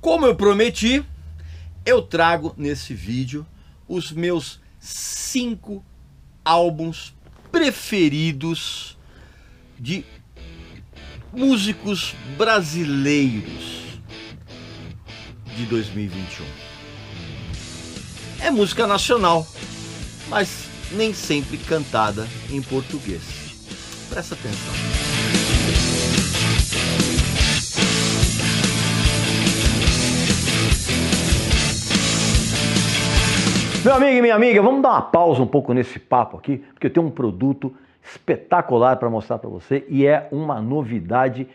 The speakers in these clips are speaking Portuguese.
Como eu prometi, eu trago nesse vídeo os meus 5 álbuns preferidos de músicos brasileiros de 2021. É música nacional, mas nem sempre cantada em português. Presta atenção. Meu amigo e minha amiga, vamos dar uma pausa um pouco nesse papo aqui, porque eu tenho um produto espetacular para mostrar para você e é uma novidade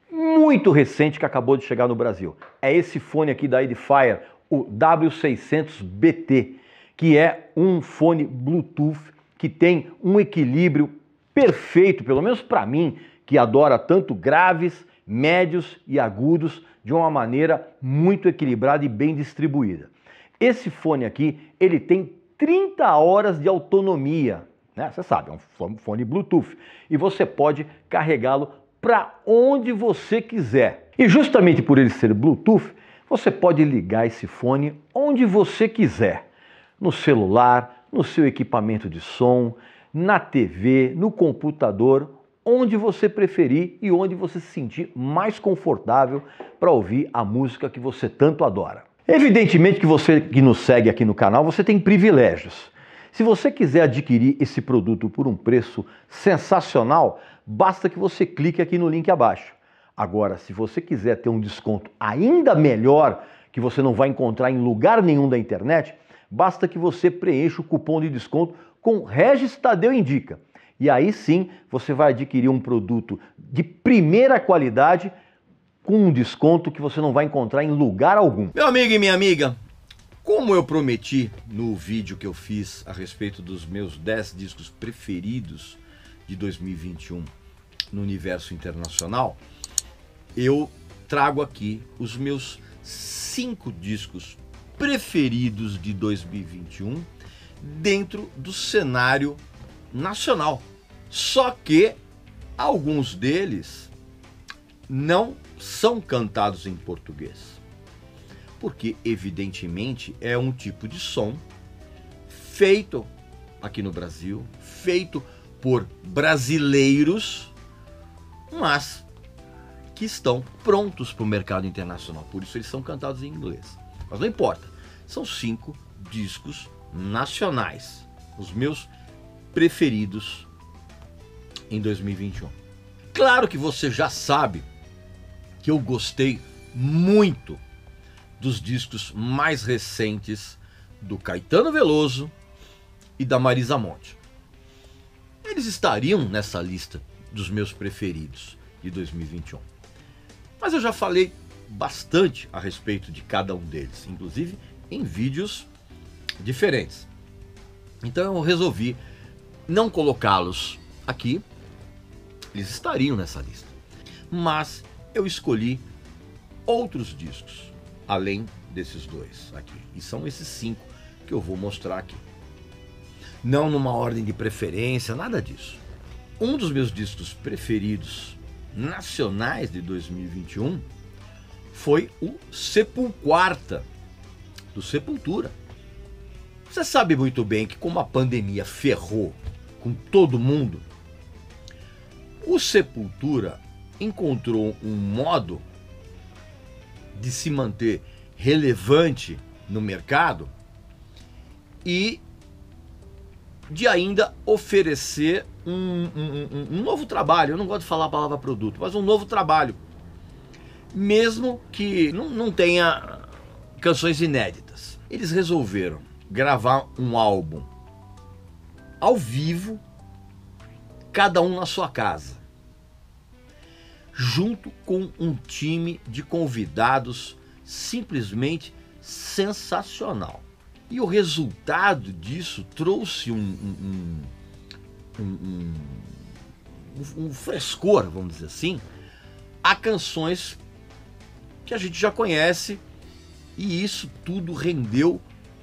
muito recente que acabou de chegar no Brasil. É esse fone aqui da Edifier, o W600BT, que é um fone Bluetooth que tem um equilíbrio perfeito, pelo menos para mim, que adora tanto graves, médios e agudos de uma maneira muito equilibrada e bem distribuída. Esse fone aqui, ele tem 30 horas de autonomia, né? Você sabe, é um fone Bluetooth e você pode carregá-lo para onde você quiser. E justamente por ele ser Bluetooth, você pode ligar esse fone onde você quiser. No celular, no seu equipamento de som, na TV, no computador, onde você preferir e onde você se sentir mais confortável para ouvir a música que você tanto adora. Evidentemente que você que nos segue aqui no canal, você tem privilégios. Se você quiser adquirir esse produto por um preço sensacional, basta que você clique aqui no link abaixo. Agora, se você quiser ter um desconto ainda melhor, que você não vai encontrar em lugar nenhum da internet, basta que você preencha o cupom de desconto com Regis Tadeu Indica. E aí sim, você vai adquirir um produto de primeira qualidade com um desconto que você não vai encontrar em lugar algum. Meu amigo e minha amiga, como eu prometi no vídeo que eu fiz a respeito dos meus 10 discos preferidos de 2021 no universo internacional, eu trago aqui os meus 5 discos preferidos de 2021 dentro do cenário nacional. Só que alguns deles não são cantados em português, porque evidentemente é um tipo de som feito aqui no Brasil, feito por brasileiros, mas que estão prontos para o mercado internacional, por isso eles são cantados em inglês. Mas não importa, são 5 discos nacionais, os meus preferidos em 2021. Claro que você já sabe que eu gostei muito dos discos mais recentes do Caetano Veloso e da Marisa Monte. Eles estariam nessa lista dos meus preferidos de 2021. Mas eu já falei bastante a respeito de cada um deles, inclusive em vídeos diferentes. Então eu resolvi não colocá-los aqui, eles estariam nessa lista. Mas eu escolhi outros discos, além desses 2 aqui. E são esses 5 que eu vou mostrar aqui. Não numa ordem de preferência, nada disso. Um dos meus discos preferidos nacionais de 2021 foi o Sepulquarta, do Sepultura. Você sabe muito bem que como a pandemia ferrou com todo mundo, o Sepultura encontrou um modo de se manter relevante no mercado e de ainda oferecer um novo trabalho. Eu não gosto de falar a palavra produto, mas um novo trabalho, mesmo que não tenha canções inéditas. Eles resolveram gravar um álbum ao vivo, cada um na sua casa, junto com um time de convidados simplesmente sensacional. E o resultado disso trouxe um frescor, vamos dizer assim, a canções que a gente já conhece, e isso tudo rendeu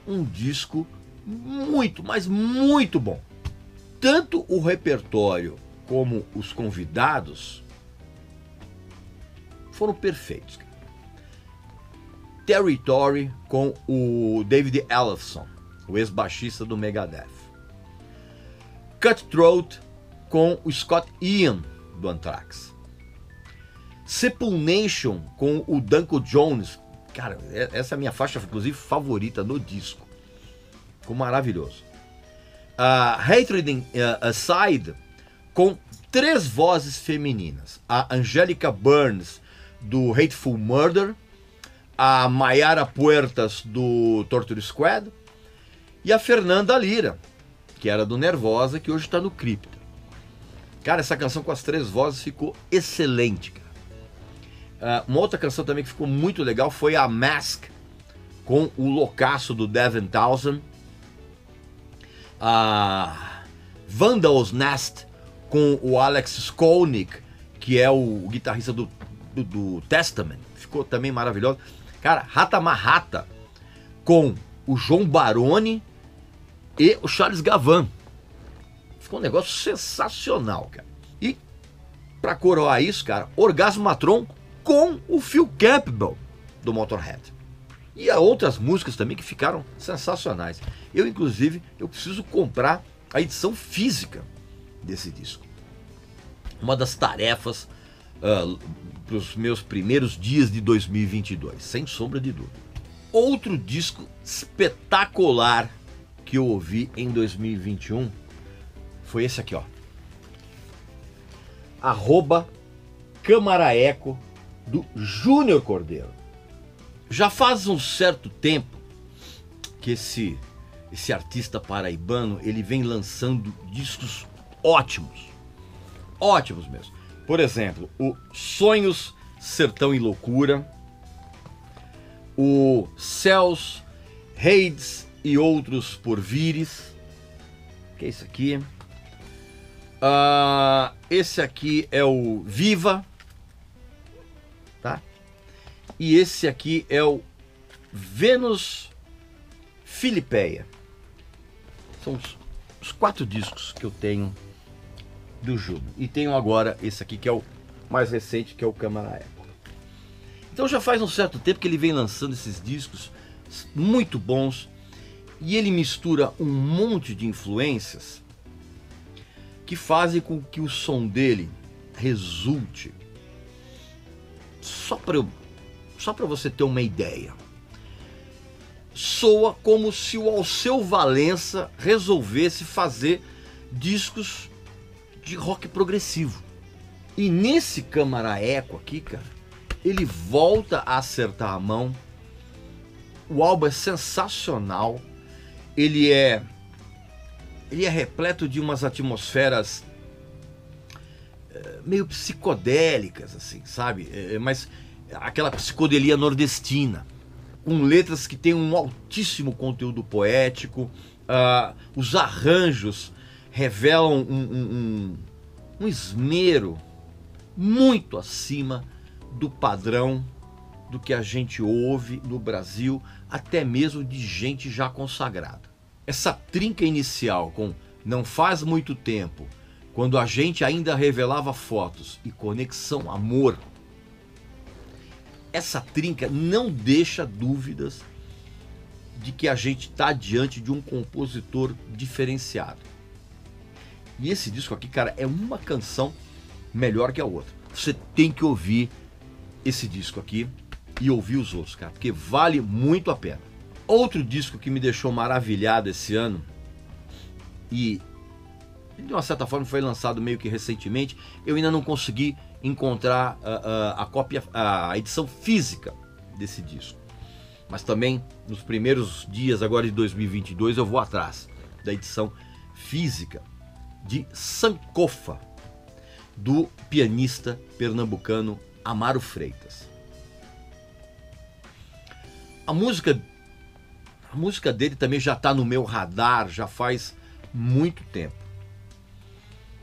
um disco muito, mas muito bom. Tanto o repertório como os convidados foram perfeitos. Territory com o David Ellefson, o ex-baixista do Megadeth. Cutthroat com o Scott Ian do Anthrax. Sepulnation com o Danko Jones. Cara, essa é a minha faixa, inclusive, favorita no disco. Ficou maravilhoso. Hatred Aside com 3 vozes femininas. A Angélica Burns do Hateful Murder, a Mayara Puertas do Torture Squad e a Fernanda Lira, que era do Nervosa, que hoje está no Crypta. Cara, essa canção com as 3 vozes ficou excelente, cara. Uma outra canção também que ficou muito legal foi a Mask, com o loucaço do Devin Townsend. A Vandal's Nest com o Alex Skolnick, que é o guitarrista do Testament. Ficou também maravilhoso. Cara, Rata Marrata com o João Baroni e o Charles Gavan. Ficou um negócio sensacional, cara. E pra coroar isso, cara, Orgasmatron com o Phil Campbell do Motorhead. E há outras músicas também que ficaram sensacionais. Eu, inclusive, eu preciso comprar a edição física desse disco. Uma das tarefas para os meus primeiros dias de 2022, sem sombra de dúvida. Outro disco espetacular que eu ouvi em 2021 foi esse aqui, ó. @Câmara Eco do Júnior Cordeiro. Já faz um certo tempo que esse artista paraibano, ele vem lançando discos ótimos mesmo. Por exemplo, o Sonhos, Sertão e Loucura, o Céus, Reids e Outros Porvires, que é isso aqui. Esse aqui é o Viva, tá? E esse aqui é o Vênus Filipeia. São os 4 discos que eu tenho do Júnior. E tenho agora esse aqui que é o mais recente, que é o Câmara Eco. Então já faz um certo tempo que ele vem lançando esses discos muito bons. E ele mistura um monte de influências que fazem com que o som dele resulte. Só para você ter uma ideia. Soa como se o Alceu Valença resolvesse fazer discos de rock progressivo. E nesse Câmara Eco aqui, cara, ele volta a acertar a mão. O álbum é sensacional. Ele é repleto de umas atmosferas meio psicodélicas, assim, sabe? Mas aquela psicodelia nordestina, com letras que têm um altíssimo conteúdo poético. Os arranjos revelam um esmero muito acima do padrão do que a gente ouve no Brasil, até mesmo de gente já consagrada. Essa trinca inicial com Não Faz Muito Tempo, quando a gente ainda revelava fotos, e Conexão Amor, essa trinca não deixa dúvidas de que a gente está diante de um compositor diferenciado. E esse disco aqui, cara, é uma canção melhor que a outra. Você tem que ouvir esse disco aqui e ouvir os outros, cara, porque vale muito a pena. Outro disco que me deixou maravilhado esse ano, e de uma certa forma foi lançado meio que recentemente, eu ainda não consegui encontrar a edição física desse disco. Mas também nos primeiros dias agora de 2022 eu vou atrás da edição física de Sankofa, do pianista pernambucano Amaro Freitas. A música dele também já está no meu radar já faz muito tempo.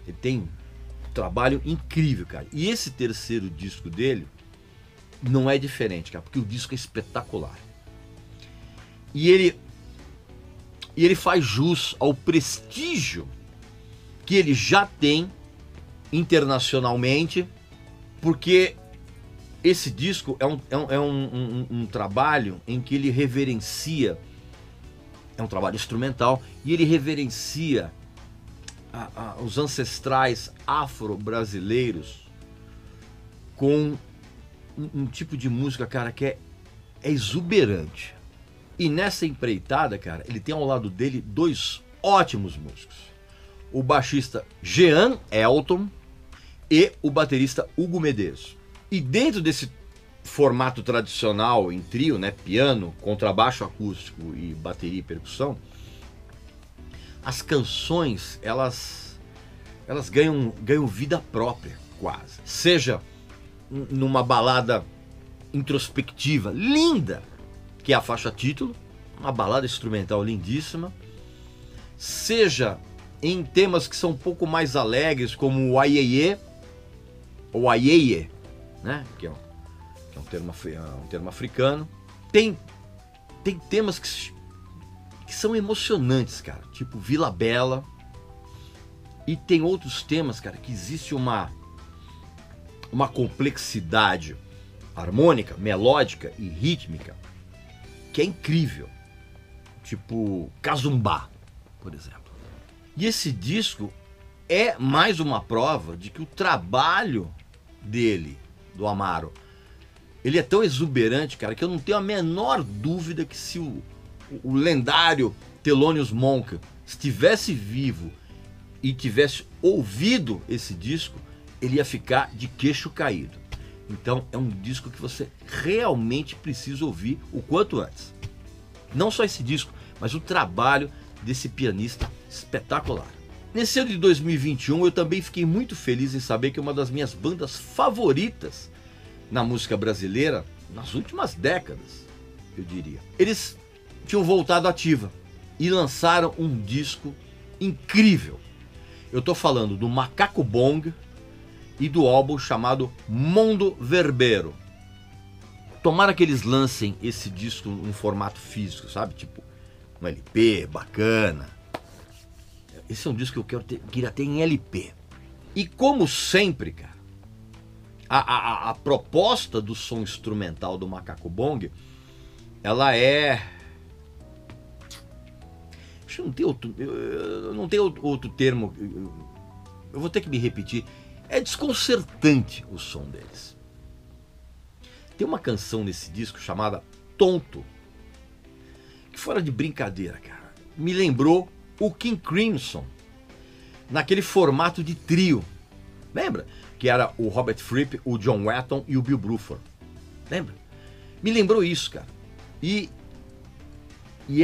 Ele tem um trabalho incrível, cara. E esse terceiro disco dele não é diferente, cara, porque o disco é espetacular. E ele faz jus ao prestígio que ele já tem internacionalmente, porque esse disco é um trabalho em que ele reverencia, é um trabalho instrumental, e ele reverencia os ancestrais afro-brasileiros com um tipo de música, cara, que é exuberante. E nessa empreitada, cara, ele tem ao lado dele dois ótimos músicos. O baixista Jean Elton e o baterista Hugo Medeiros. E dentro desse formato tradicional em trio, né, piano, contrabaixo acústico e bateria e percussão, as canções, elas ganham vida própria, quase. Seja numa balada introspectiva, linda, que é a faixa título, uma balada instrumental lindíssima, seja em temas que são um pouco mais alegres, como o Aieye, ou Aieye, né? que é um termo africano. Tem temas que são emocionantes, cara, tipo Vila Bela, e tem outros temas, cara, que existe uma complexidade harmônica, melódica e rítmica que é incrível, tipo Kazumbá, por exemplo. E esse disco é mais uma prova de que o trabalho dele, do Amaro, ele é tão exuberante, cara, que eu não tenho a menor dúvida que se o lendário Thelonious Monk estivesse vivo e tivesse ouvido esse disco, ele ia ficar de queixo caído. Então é um disco que você realmente precisa ouvir o quanto antes. Não só esse disco, mas o trabalho desse pianista espetacular. Nesse ano de 2021 eu também fiquei muito feliz em saber que uma das minhas bandas favoritas na música brasileira, nas últimas décadas, eu diria, eles tinham voltado ativa e lançaram um disco incrível. Eu tô falando do Macaco Bong e do álbum chamado Mundo Verbeiro. Tomara que eles lancem esse disco em formato físico, sabe? Tipo, um LP bacana. Esse é um disco que eu queria ter em LP. E como sempre, cara, a proposta do som instrumental do Macaco Bong, ela é... Acho que não tem outro termo, eu vou ter que me repetir. É desconcertante o som deles. Tem uma canção nesse disco chamada Tonto, que fora de brincadeira, cara, me lembrou o King Crimson, naquele formato de trio. Lembra? Que era o Robert Fripp, o John Wetton e o Bill Bruford. Lembra? Me lembrou isso, cara. E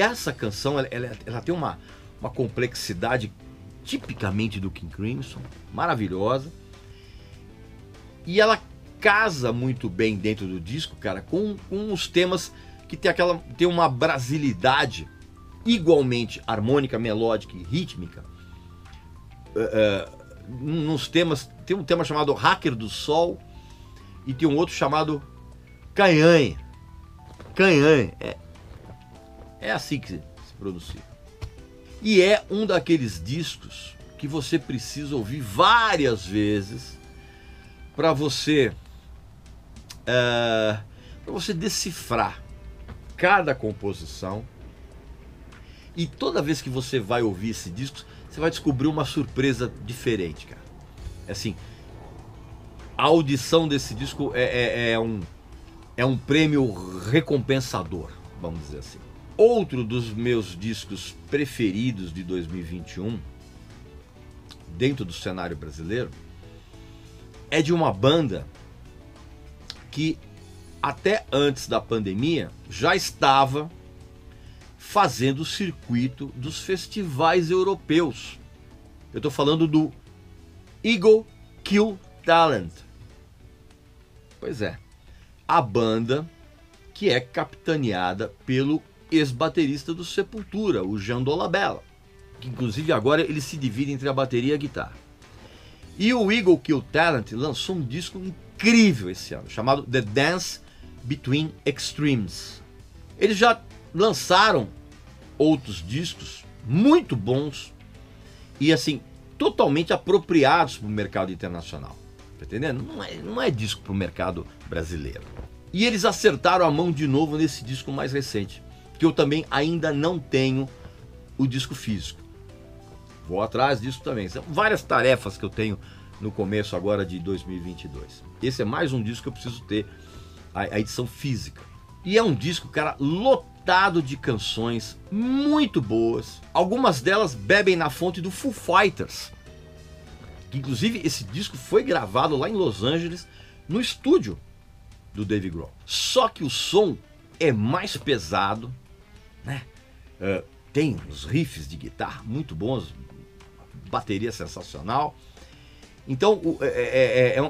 essa canção, ela tem uma complexidade tipicamente do King Crimson, maravilhosa. E ela casa muito bem dentro do disco, cara, com os temas que tem uma brasilidade igualmente harmônica, melódica e rítmica. Nos temas, tem um tema chamado Hacker do Sol e tem um outro chamado Canhanhe. Canhanhe, é assim que se pronuncia. E é um daqueles discos que você precisa ouvir várias vezes para você decifrar cada composição. E toda vez que você vai ouvir esse disco, você vai descobrir uma surpresa diferente, cara. Assim, a audição desse disco é um prêmio recompensador, vamos dizer assim. Outro dos meus discos preferidos de 2021, dentro do cenário brasileiro, é de uma banda que até antes da pandemia já estava fazendo o circuito dos festivais europeus. Eu estou falando do Eagle Kill Talent. Pois é, a banda que é capitaneada pelo ex-baterista do Sepultura, o Jean Dolabella, que inclusive agora ele se divide entre a bateria e a guitarra. E o Eagle Kill Talent lançou um disco incrível esse ano, chamado The Dance Between Extremes. Eles já lançaram outros discos muito bons e assim, totalmente apropriados para o mercado internacional. Tá entendendo? Não é disco pro mercado brasileiro. E eles acertaram a mão de novo nesse disco mais recente, que eu também ainda não tenho o disco físico. Vou atrás disso também. São várias tarefas que eu tenho no começo agora de 2022. Esse é mais um disco que eu preciso ter a edição física. E é um disco, cara, lotado de canções muito boas. Algumas delas bebem na fonte do Foo Fighters. Que, inclusive, esse disco foi gravado lá em Los Angeles, no estúdio do Dave Grohl. Só que o som é mais pesado, né? Tem uns riffs de guitarra muito bons, bateria sensacional. Então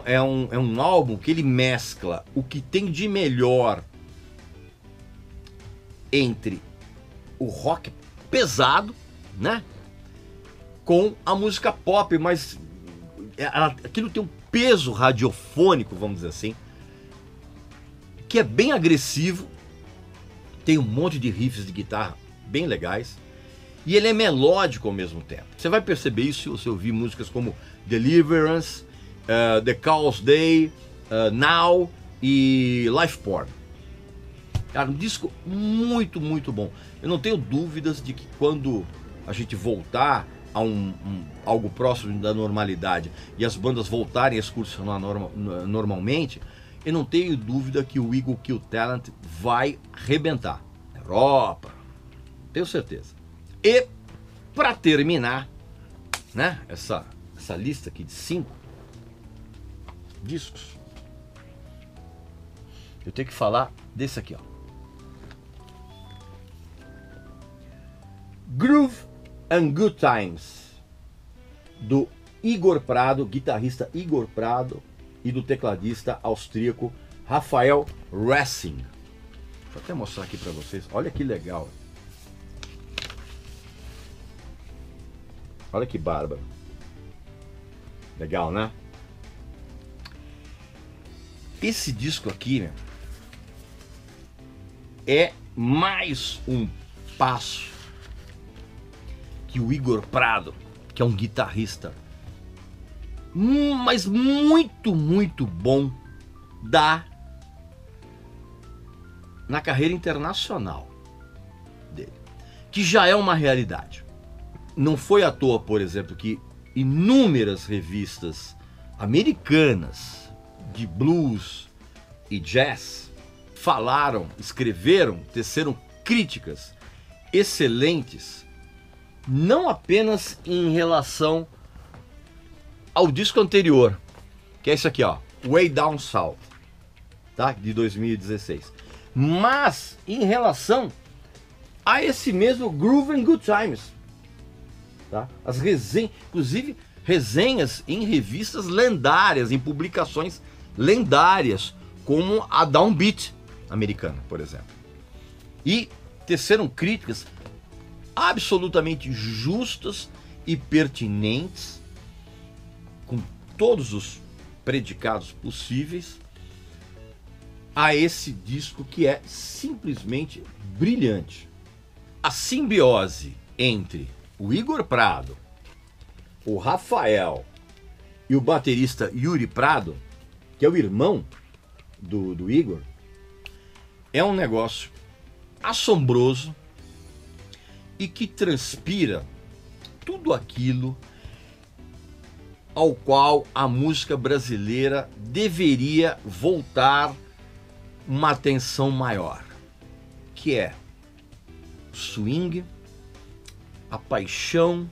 é um álbum que ele mescla o que tem de melhor entre o rock pesado, né, com a música pop, mas aquilo tem um peso radiofônico, vamos dizer assim, que é bem agressivo. Tem um monte de riffs de guitarra bem legais. E ele é melódico ao mesmo tempo. Você vai perceber isso se você ouvir músicas como Deliverance, The Call's Day, Now e Life Porn. Cara, um disco muito, muito bom. Eu não tenho dúvidas de que quando a gente voltar a algo próximo da normalidade e as bandas voltarem a excursionar normalmente, eu não tenho dúvida que o Eagle Kill Talent vai arrebentar. Europa, tenho certeza. E para terminar, né, essa lista aqui de 5 discos, eu tenho que falar desse aqui, ó. Groove and Good Times, do Igor Prado, guitarrista Igor Prado, e do tecladista austríaco Rafael Ressing. Deixa eu até mostrar aqui para vocês. Olha que legal. Olha que bárbaro. Legal, né? Esse disco aqui, meu, é mais um passo que o Igor Prado, que é um guitarrista mas muito, muito bom, dá na carreira internacional dele, que já é uma realidade. Não foi à toa, por exemplo, que inúmeras revistas americanas de blues e jazz falaram, escreveram, teceram críticas excelentes, não apenas em relação ao disco anterior, que é isso aqui, ó, Way Down South, tá? De 2016, mas em relação a esse mesmo Groove and Good Times, tá? As resenhas, inclusive resenhas em revistas lendárias, em publicações lendárias, como a Downbeat americana, por exemplo. E teceram críticas absolutamente justas e pertinentes, com todos os predicados possíveis, a esse disco que é simplesmente brilhante. A simbiose entre o Igor Prado, o Rafael e o baterista Yuri Prado, que é o irmão do Igor, é um negócio assombroso e que transpira tudo aquilo ao qual a música brasileira deveria voltar uma atenção maior, que é o swing, a paixão,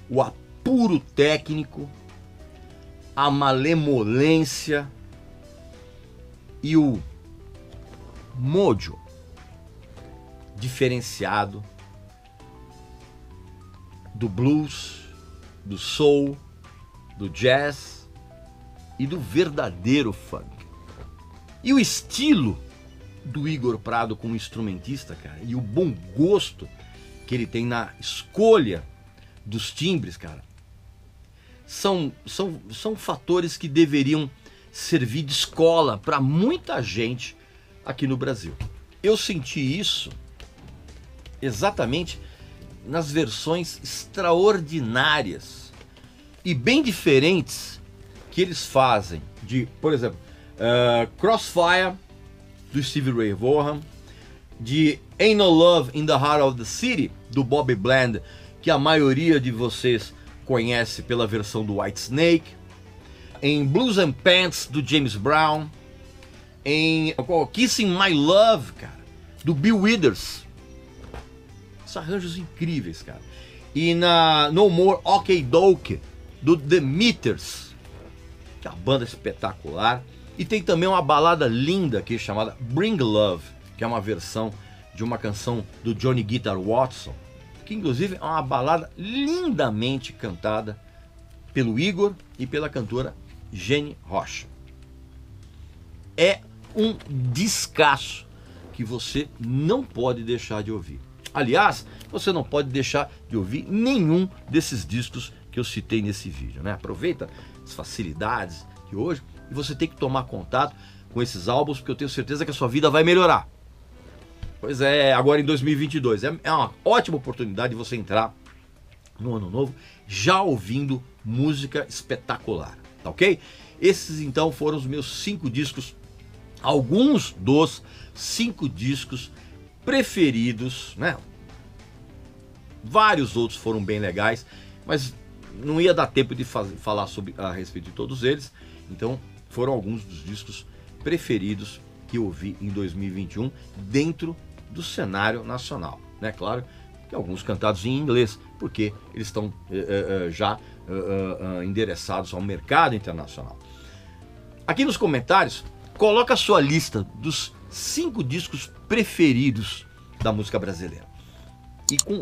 o apuro técnico, a malemolência e o mojo diferenciado do blues, do soul, do jazz e do verdadeiro funk. E o estilo do Igor Prado como instrumentista, cara, e o bom gosto que ele tem na escolha dos timbres, cara, são fatores que deveriam servir de escola para muita gente aqui no Brasil. Eu senti isso exatamente nas versões extraordinárias e bem diferentes que eles fazem de, por exemplo, Crossfire, do Stevie Ray Vaughan, de Ain't No Love in the Heart of the City, do Bobby Bland, que a maioria de vocês conhece pela versão do Whitesnake, em Blues and Pants, do James Brown, em Kissing My Love, cara, do Bill Withers. Esses arranjos incríveis, cara. E na No More OK Doke, do The Meters, que é uma banda espetacular. E tem também uma balada linda aqui chamada Bring Love, que é uma versão de uma canção do Johnny Guitar Watson, que inclusive é uma balada lindamente cantada pelo Igor e pela cantora Jenny Rocha. É um descasso que você não pode deixar de ouvir. Aliás, você não pode deixar de ouvir nenhum desses discos que eu citei nesse vídeo, né? Aproveita as facilidades de hoje e você tem que tomar contato com esses álbuns, porque eu tenho certeza que a sua vida vai melhorar. Pois é, agora em 2022 é uma ótima oportunidade de você entrar no ano novo já ouvindo música espetacular, tá ok? Esses então foram os meus 5 discos, alguns dos 5 discos preferidos, né? Vários outros foram bem legais, mas não ia dar tempo de falar a respeito de todos eles, então foram alguns dos discos preferidos que eu ouvi em 2021 dentro do cenário nacional, né? Claro que alguns cantados em inglês, porque eles estão já endereçados ao mercado internacional. Aqui nos comentários, coloca a sua lista dos 5 discos preferidos da música brasileira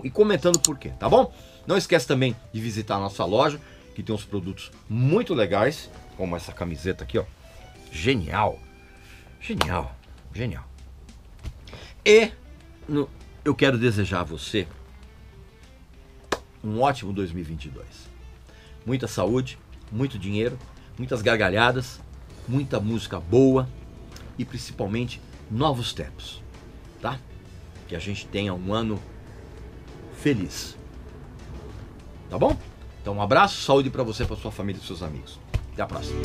e comentando por quê, tá bom? Não esquece também de visitar a nossa loja, que tem uns produtos muito legais, como essa camiseta aqui, ó. Genial, genial, genial. E eu quero desejar a você um ótimo 2022. Muita saúde, muito dinheiro, muitas gargalhadas, muita música boa e principalmente novos tempos, tá? Que a gente tenha um ano feliz. Tá bom? Então um abraço, saúde para você, para sua família e seus amigos. Até a próxima.